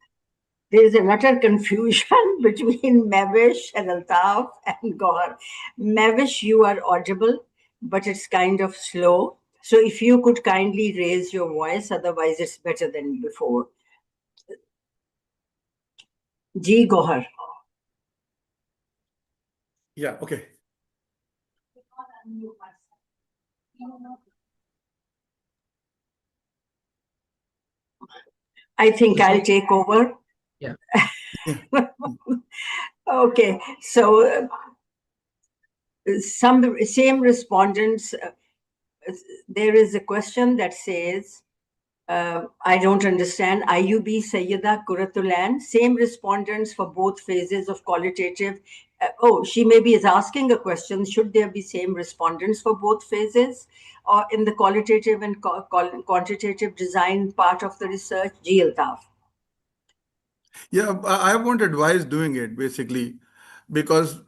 There is an utter confusion between Mavish and Altaf and Gaur. Mavish, you are audible, but it's kind of slow. So if you could kindly raise your voice, otherwise it's better than before. Ji Gohar. yeah, okay. I think I'll take over. Yeah. Okay, so some same respondents. There is a question that says, I don't understand. IUB Sayyida Kuratulan, same respondents for both phases of qualitative. She maybe is asking a question. Should there be same respondents for both phases, or in the qualitative and quantitative design part of the research? Ji Altaf. Yeah, I won't advise doing it basically, because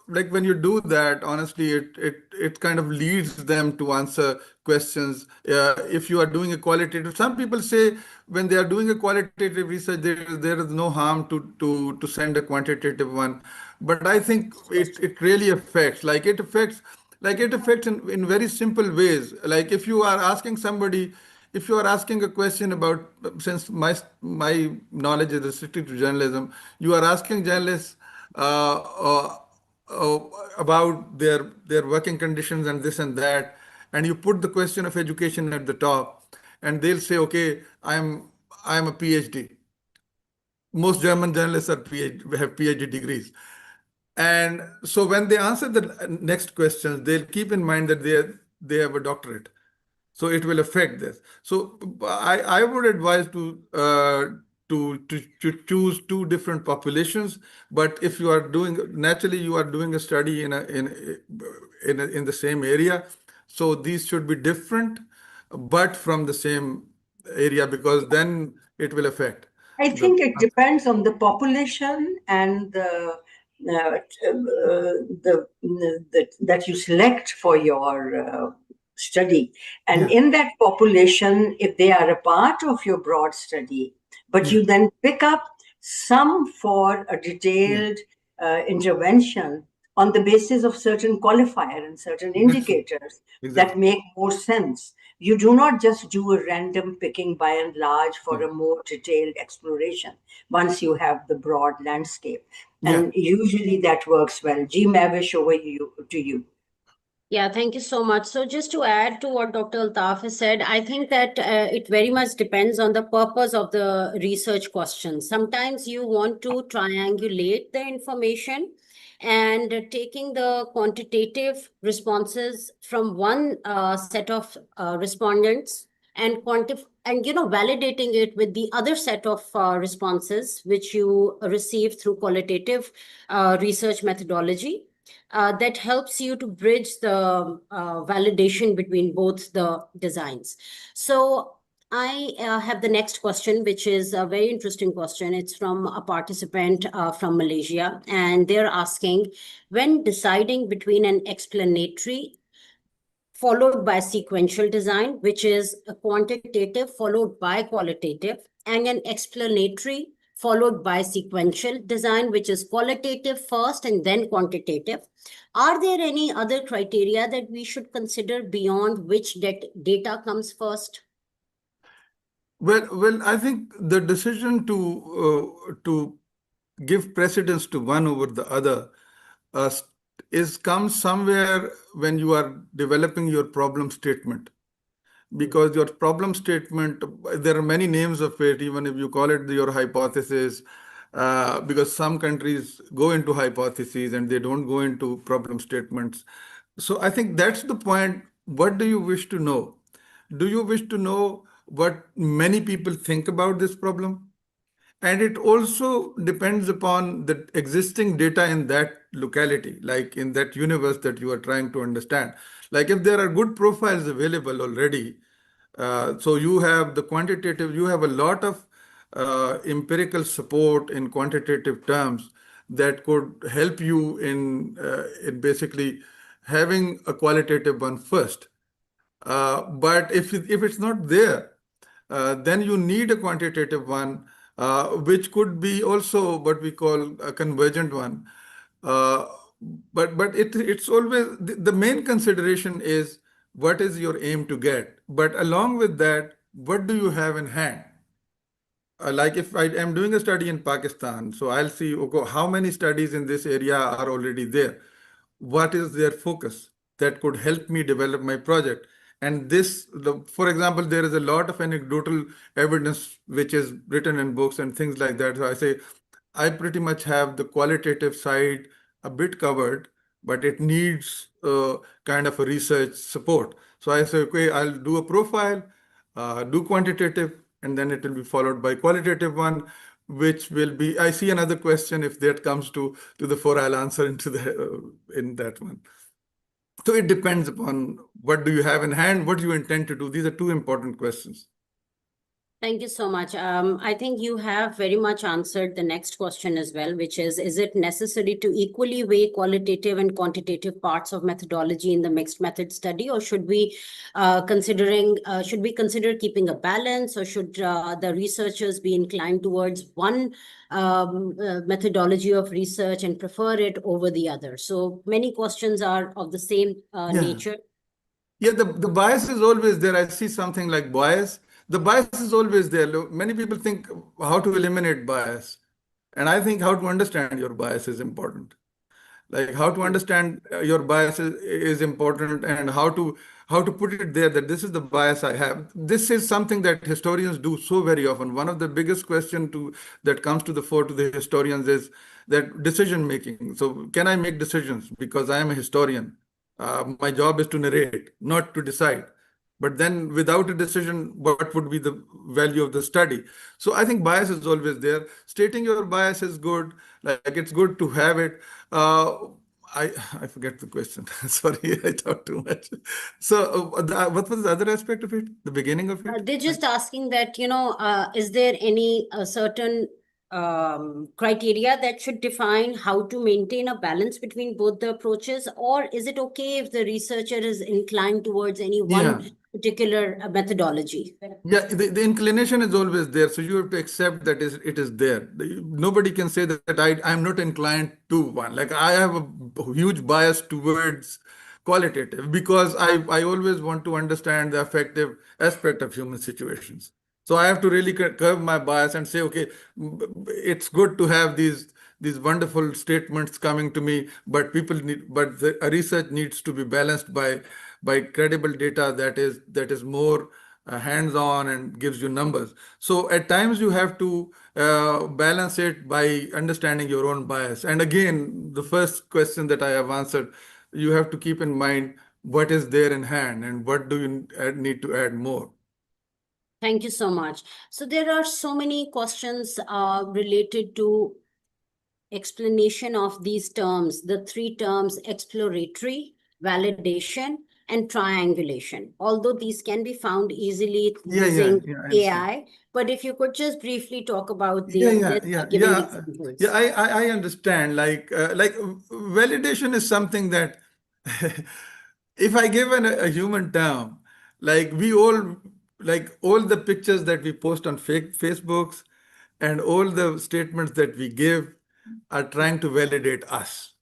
like when you do that, honestly, it kind of leads them to answer questions. If you are doing a qualitative, some people say when they are doing a qualitative research, there is no harm to send a quantitative one. But I think it really affects, it affects in very simple ways. Like if you are asking somebody, if you are asking a question about, since my knowledge is restricted to journalism, you are asking journalists uh, about their working conditions and this and that, and you put the question of education at the top, and they'll say, okay, I'm a PhD. Most German journalists have PhD degrees. And so when they answer the next questions, they'll keep in mind that they have a doctorate. So it will affect this. So I would advise to choose two different populations. But if you are doing, naturally you are doing a study in the same area, so these should be different, but from the same area, because then it will affect I the. think it depends on the population and that you select for your study. And Yeah. in that population, if they are a part of your broad study, but you then pick up some for a detailed intervention on the basis of certain qualifier and certain indicators that make more sense. You do not just do a random picking by and large for a more detailed exploration once you have the broad landscape. And usually that works well. G. Mavish, over to you. Yeah, thank you so much. So just to add to what Dr. Altaf has said, I think that it very much depends on the purpose of the research question. Sometimes you want to triangulate the information and taking the quantitative responses from one set of respondents and validating it with the other set of responses which you receive through qualitative research methodology. That helps you to bridge the validation between both the designs. So I have the next question, which is a very interesting question. It's from a participant from Malaysia, and they're asking, when deciding between an explanatory followed by sequential design, which is a quantitative followed by qualitative, and an explanatory followed by sequential design, which is qualitative first and then quantitative. Are there any other criteria that we should consider beyond which data comes first? Well, I think the decision to give precedence to one over the other comes somewhere when you are developing your problem statement. Because your problem statement, there are many names of it, even if you call it your hypothesis, because some countries go into hypotheses and they don't go into problem statements. So I think that's the point. What do you wish to know? Do you wish to know what many people think about this problem? And it also depends upon the existing data in that locality, like in that universe that you are trying to understand. Like if there are good profiles available already, so you have the quantitative, you have a lot of empirical support in quantitative terms that could help you in basically having a qualitative one first. But if it's not there, then you need a quantitative one, which could be also what we call a convergent one. Uh, but it's always the main consideration is what is your aim to get. But along with that, what do you have in hand? Like if I am doing a study in Pakistan, so I'll see, okay, how many studies in this area are already there. What is their focus that could help me develop my project? And for example, there is a lot of anecdotal evidence which is written in books and things like that. So I say, I pretty much have the qualitative side a bit covered, but it needs kind of a research support. So I say, okay, I'll do a profile, do quantitative, and then it will be followed by qualitative one, which will be, I see another question. If that comes to the fore, I'll answer in that one. So it depends upon what do you have in hand, what you intend to do. These are two important questions. Thank you so much. I think you have very much answered the next question as well, which is it necessary to equally weigh qualitative and quantitative parts of methodology in the mixed method study, or should we consider keeping a balance, or should the researchers be inclined towards one methodology of research and prefer it over the other? So many questions are of the same nature. Yeah, the bias is always there. I see something like bias. The bias is always there. Many people think how to eliminate bias. And I think how to understand your bias is important. Like how to understand your bias is important, and how to put it there that this is the bias I have. This is something that historians do so very often. One of the biggest questions that comes to the fore to the historians is that decision making. So can I make decisions because I am a historian? My job is to narrate, not to decide. But then without a decision, what would be the value of the study? So I think bias is always there. Stating your bias is good. Like it's good to have it. I forget the question. Sorry, I talked too much. So what was the other aspect of it? The beginning of it? They're just asking that, is there any certain criteria that should define how to maintain a balance between both the approaches, or is it okay if the researcher is inclined towards any one particular methodology. Yeah, the inclination is always there, so you have to accept that it is there. Nobody can say that I'm not inclined to one. Like I have a huge bias towards qualitative because I always want to understand the affective aspect of human situations. So I have to really curb my bias and say, okay, it's good to have these wonderful statements coming to me, but but the research needs to be balanced by credible data that is more hands-on and gives you numbers. So at times you have to balance it by understanding your own bias. And again, the first question that I have answered, you have to keep in mind what is there in hand and what do you need to add more. Thank you so much. So there are so many questions related to explanation of these terms, the three terms exploratory, validation, and triangulation. Although these can be found easily using I understand. AI, but if you could just briefly talk about this by giving examples. I understand. Like validation is something that if I give a human term, like we all like all the pictures that we post on fake Facebooks and all the statements that we give are trying to validate us.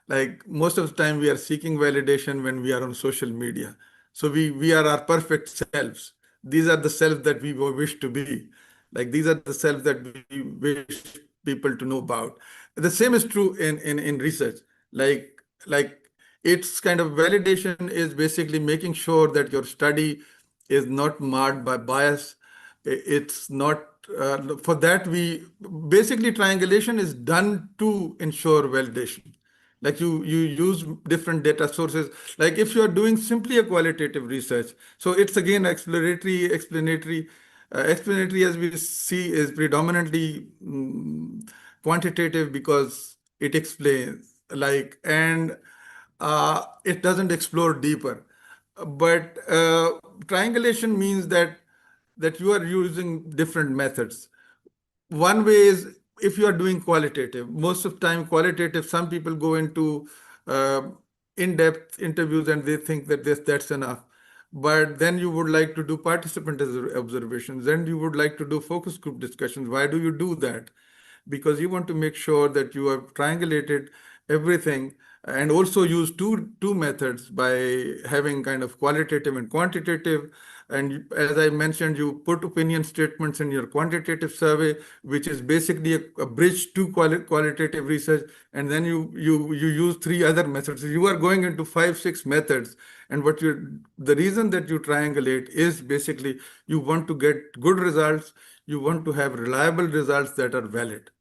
Like most of the time we are seeking validation when we are on social media. So we are our perfect selves. These are the selves that we wish to be. Like these are the selves that we wish people to know about. The same is true in research. Like it's kind of validation is basically making sure that your study is not marred by bias. It's not for that we basically triangulation is done to ensure validation. Like you use different data sources. Like if you are doing simply a qualitative research, so it's again exploratory, explanatory. Explanatory, as we see, is predominantly quantitative because it explains, like, and it doesn't explore deeper. But triangulation means that you are using different methods. One way is if you are doing qualitative. Most of the time, qualitative, some people go into uh, in-depth interviews and they think that that's enough. But then you would like to do participant observations, then you would like to do focus group discussions. Why do you do that? Because you want to make sure that you have triangulated everything and also use two methods by having kind of qualitative and quantitative. And as I mentioned, you put opinion statements in your quantitative survey, which is basically a bridge to qualitative research. And then you use three other methods. You are going into 5, 6 methods. And the reason that you triangulate is basically you want to get good results. You want to have reliable results that are valid.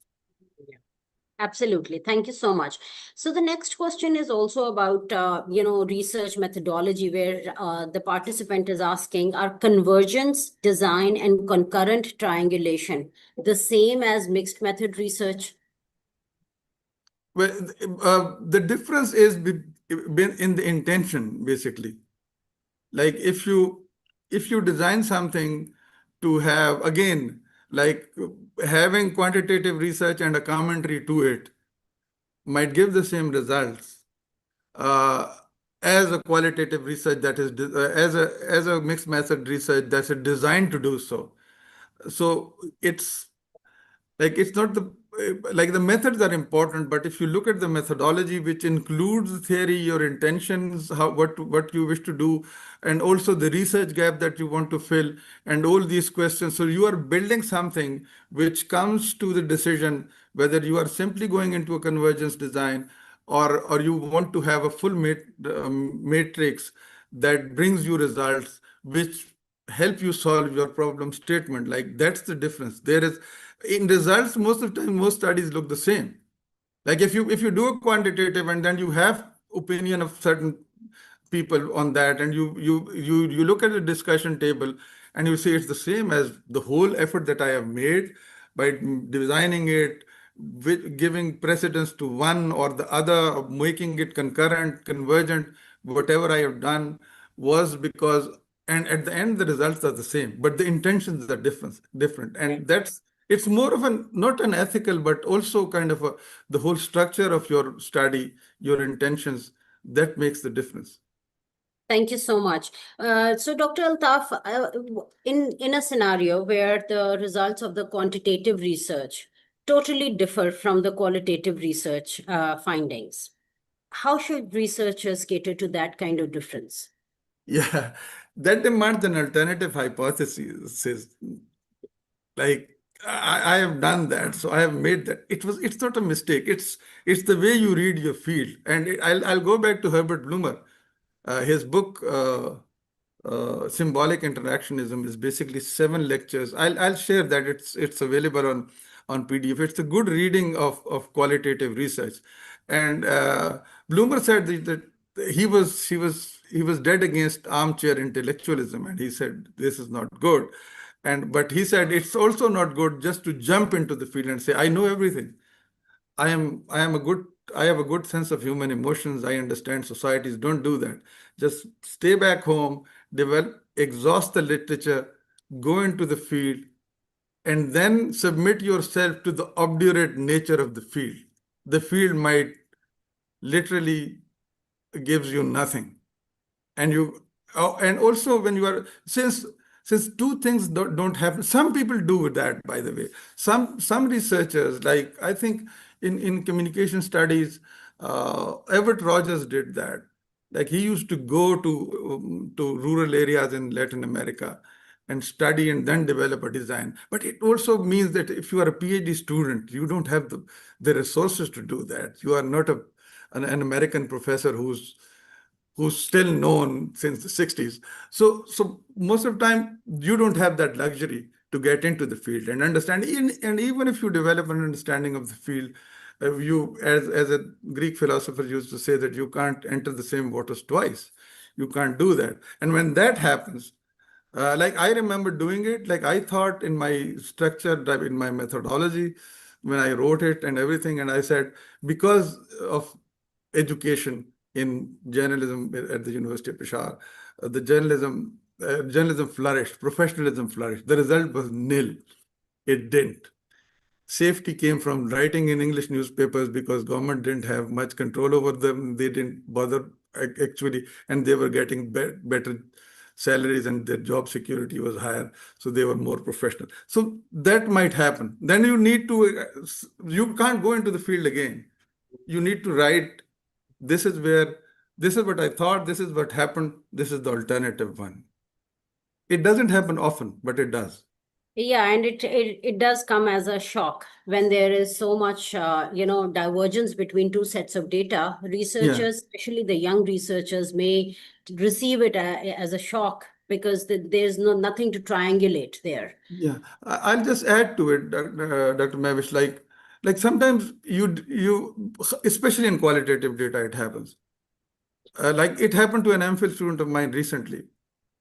Absolutely. Thank you so much. So the next question is also about, research methodology where the participant is asking, are convergence, design, and concurrent triangulation the same as mixed method research? Well, the difference is in the intention, basically. Like if you design something to have, again, like having quantitative research and a commentary to it might give the same results uh, as a qualitative research that is as a mixed method research that's designed to do so. So it's not like the methods are important, but if you look at the methodology, which includes theory, your intentions, what you wish to do, and also the research gap that you want to fill, and all these questions, so you are building something which comes to the decision whether you are simply going into a convergence design or you want to have a full matrix that brings you results which help you solve your problem statement. Like that's the difference. There is in results, most of the time, most studies look the same. Like if you do a quantitative and then you have opinion of certain people on that, and you look at the discussion table and you see it's the same as the whole effort that I have made by designing it, with giving precedence to one or the other, making it concurrent, convergent, whatever I have done was because, and at the end the results are the same, but the intentions are different, and that's it's more of an not an ethical, but also kind of the whole structure of your study, your intentions that makes the difference. Thank you so much. So, Dr. Altaf, in a scenario where the results of the quantitative research totally differ from the qualitative research findings, how should researchers cater to that kind of difference? Yeah, that demands an alternative hypothesis. Like I have done that, so I have made that. It's not a mistake. It's the way you read your field. And I'll go back to Herbert Blumer. His book Symbolic Interactionism is basically 7 lectures. I'll share that. It's available on PDF. It's a good reading of qualitative research. And Bloomer said that he was dead against armchair intellectualism, and he said this is not good. But he said it's also not good just to jump into the field and say I know everything. I have a good sense of human emotions. I understand societies. Don't do that. Just stay back home, exhaust the literature, go into the field, and then submit yourself to the obdurate nature of the field. The field might literally gives you nothing. And and also when you are, since two things don't happen, some people do that, by the way. Some researchers, like I think in communication studies, Everett Rogers did that. Like he used to go to rural areas in Latin America and study and then develop a design. But it also means that if you are a PhD student, you don't have the resources to do that. You are not an American professor who's still known since the 60s. So most of the time, you don't have that luxury to get into the field and understand. And even if you develop an understanding of the field, as a Greek philosopher used to say, that you can't enter the same waters twice. You can't do that. And when that happens, like I remember doing it, like I thought in my structure, in my methodology, when I wrote it and everything, and I said, because of education in journalism at the University of Peshawar, the journalism flourished, professionalism flourished. The result was nil. It didn't. Safety came from writing in English newspapers because government didn't have much control over them. They didn't bother actually, and they were getting better salaries and their job security was higher, so they were more professional. So that might happen. Then you can't go into the field again. You need to write, this is what I thought, this is what happened, this is the alternative one. It doesn't happen often, but it does. Yeah, and it does come as a shock when there is so much divergence between two sets of data. Researchers, especially the young researchers, may receive it as a shock because there's nothing to triangulate there. Yeah, I'll just add to it, Dr. Mavish. Like sometimes you, especially in qualitative data, it happens. Like it happened to an MPhil student of mine recently,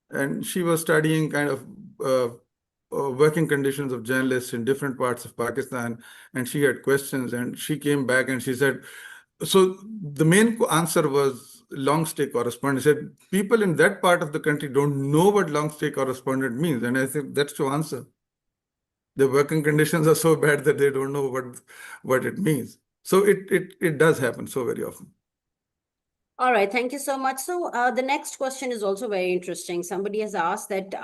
and she was studying kind of working conditions of journalists in different parts of Pakistan, and she had questions, and she came back and she said, so the main answer was long stay correspondent. She said people in that part of the country don't know what long stay correspondent means, and I think that's the answer. The working conditions are so bad that they don't know what it means. So it does happen so very often. All right, thank you so much. So the next question is also very interesting. Somebody has asked that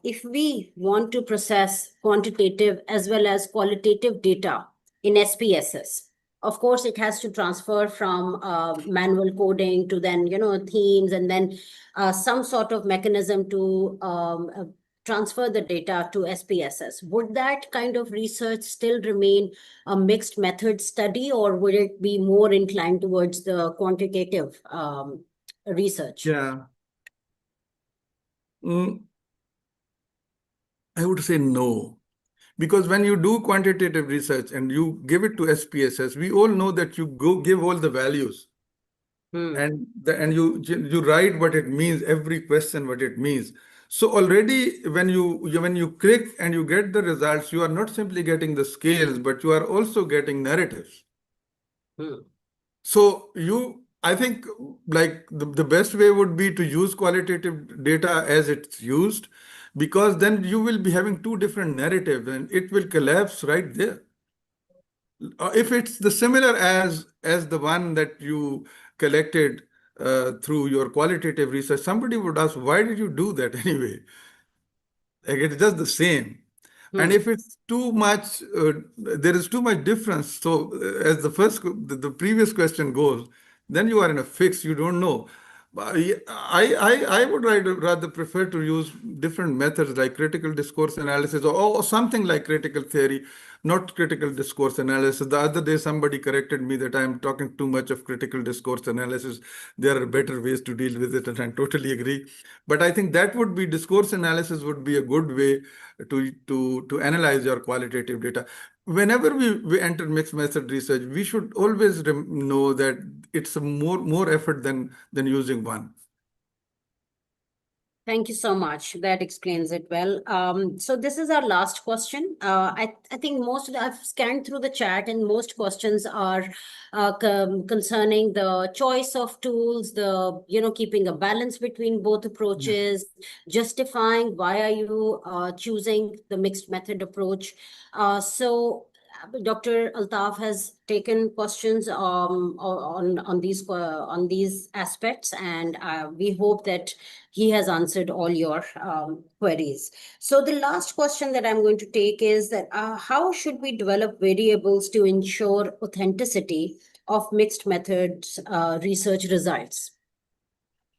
if we want to process quantitative as well as qualitative data in SPSS, of course, it has to transfer from manual coding to then, themes, and then some sort of mechanism to transfer the data to SPSS. Would that kind of research still remain a mixed method study, or would it be more inclined towards the quantitative research? Yeah. I would say no. Because when you do quantitative research and you give it to SPSS, we all know that you give all the values. And you write what it means, every question what it means. So already when you click and you get the results, you are not simply getting the scales, but you are also getting narratives. So I think like the best way would be to use qualitative data as it's used, because then you will be having two different narratives and it will collapse right there. If it's the similar as the one that you collected through your qualitative research, somebody would ask, why did you do that anyway? Like it's just the same. And if it's too much, there is too much difference. So as the previous question goes, then you are in a fix. You don't know. I would rather prefer to use different methods like critical discourse analysis or something like critical theory, not critical discourse analysis. The other day, somebody corrected me that I'm talking too much of critical discourse analysis. There are better ways to deal with it, and I totally agree. But I think that would be discourse analysis would be a good way to analyze your qualitative data. Whenever we enter mixed method research, we should always know that it's a more effort than using one. Thank you so much. That explains it well. So this is our last question. I think I've scanned through the chat, and most questions are concerning the choice of tools, keeping a balance between both approaches, justifying why are you choosing the mixed method approach. So Dr. Altaf has taken questions on these aspects, and we hope that he has answered all your queries. So the last question that I'm going to take is that how should we develop variables to ensure authenticity of mixed methods research results?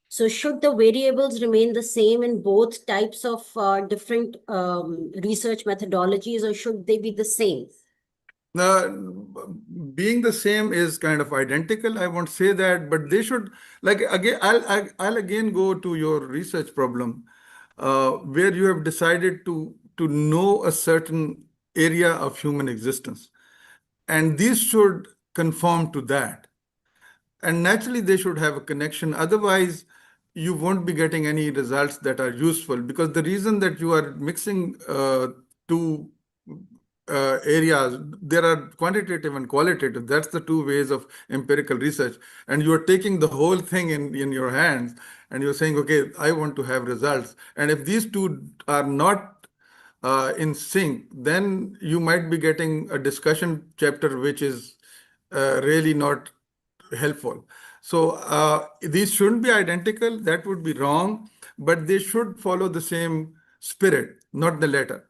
So should the variables remain the same in both types of different research methodologies, or should they be the same? Being the same is kind of identical. I won't say that, but they should, like, again, I'll again go to your research problem, where you have decided to know a certain area of human existence, and these should conform to that. And naturally, they should have a connection. Otherwise, you won't be getting any results that are useful, because the reason that you are mixing two areas, there are quantitative and qualitative. That's the two ways of empirical research. And you are taking the whole thing in your hands, and you're saying, okay, I want to have results. And if these two are not in sync, then you might be getting a discussion chapter which is really not helpful. So these shouldn't be identical. That would be wrong, but they should follow the same spirit, not the letter.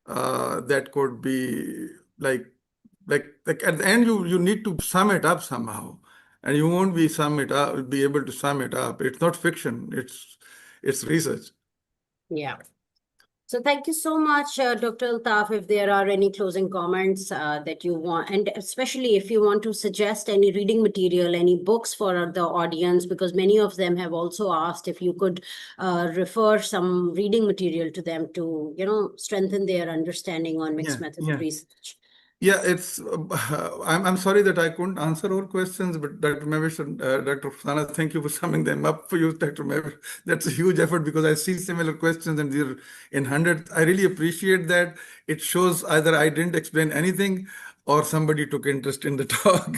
That could be like at the end you need to sum it up somehow, and you won't be able to sum it up. It's not fiction. It's research. Yeah. So thank you so much, Dr. Altaf. If there are any closing comments that you want, and especially if you want to suggest any reading material, any books for the audience, because many of them have also asked if you could refer some reading material to them to, strengthen their understanding on mixed method research. Yeah, it's. I'm sorry that I couldn't answer all questions, but Dr. Mavish and Dr. Sana, thank you for summing them up for you, Dr. Mavish. That's a huge effort, because I see similar questions and they're in hundreds. I really appreciate that. It shows either I didn't explain anything or somebody took interest in the talk.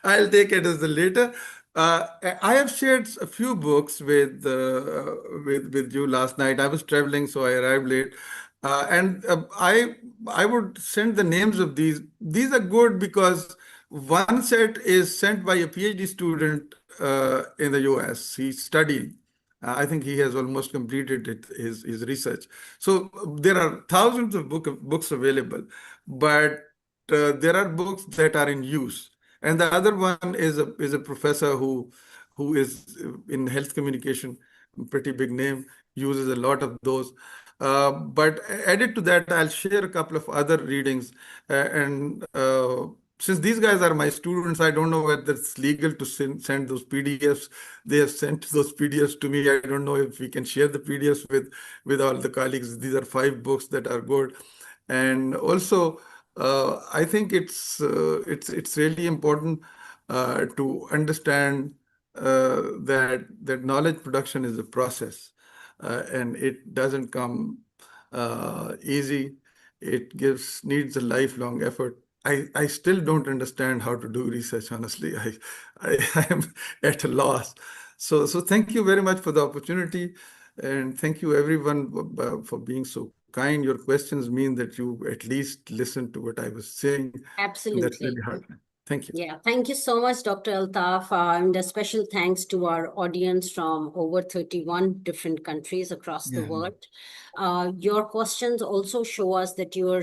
I'll take it as the later. I have shared a few books with you last night. I was traveling, so I arrived late. And I would send the names of these. These are good because one set is sent by a PhD student in the US. He's studying. I think he has almost completed his research. So there are thousands of books available, but there are books that are in use. And the other one is a professor who is in health communication, pretty big name, uses a lot of those. But added to that, I'll share a couple of other readings. And since these guys are my students, I don't know whether it's legal to send those PDFs. They have sent those PDFs to me. I don't know if we can share the PDFs with all the colleagues. These are 5 books that are good. And also, I think it's really important to understand that knowledge production is a process, and it doesn't come easy. It needs a lifelong effort. I still don't understand how to do research, honestly. I am at a loss. So thank you very much for the opportunity, and thank you everyone for being so kind. Your questions mean that you at least listened to what I was saying. Absolutely. That's really hard. Thank you. Yeah, thank you so much, Dr. Altaf. And a special thanks to our audience from over 31 different countries across the world. Your questions also show us that you're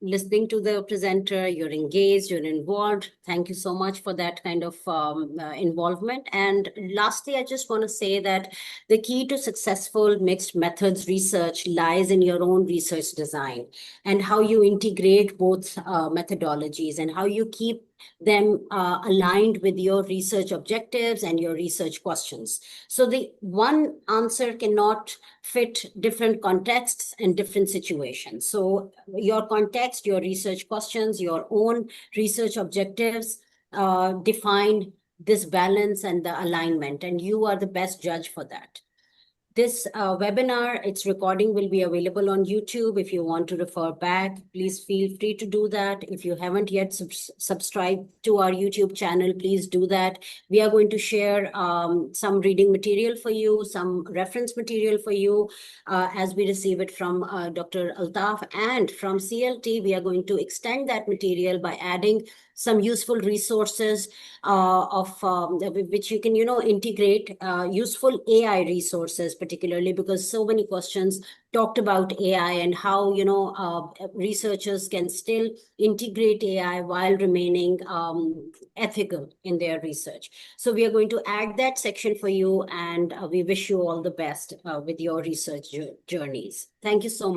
listening to the presenter, you're engaged, you're involved. Thank you so much for that kind of involvement. And lastly, I just want to say that the key to successful mixed methods research lies in your own research design and how you integrate both methodologies and how you keep them aligned with your research objectives and your research questions. So the one answer cannot fit different contexts and different situations. So your context, your research questions, your own research objectives define this balance and the alignment, and you are the best judge for that. This webinar, its recording will be available on YouTube. If you want to refer back, please feel free to do that. If you haven't yet subscribed to our YouTube channel, please do that. We are going to share some reading material for you, some reference material for you as we receive it from Dr. Altaf. And from CLT, we are going to extend that material by adding some useful resources which you can, integrate useful AI resources, particularly because so many questions talked about AI and how, researchers can still integrate AI while remaining ethical in their research. So we are going to add that section for you, and we wish you all the best with your research journeys. Thank you so much.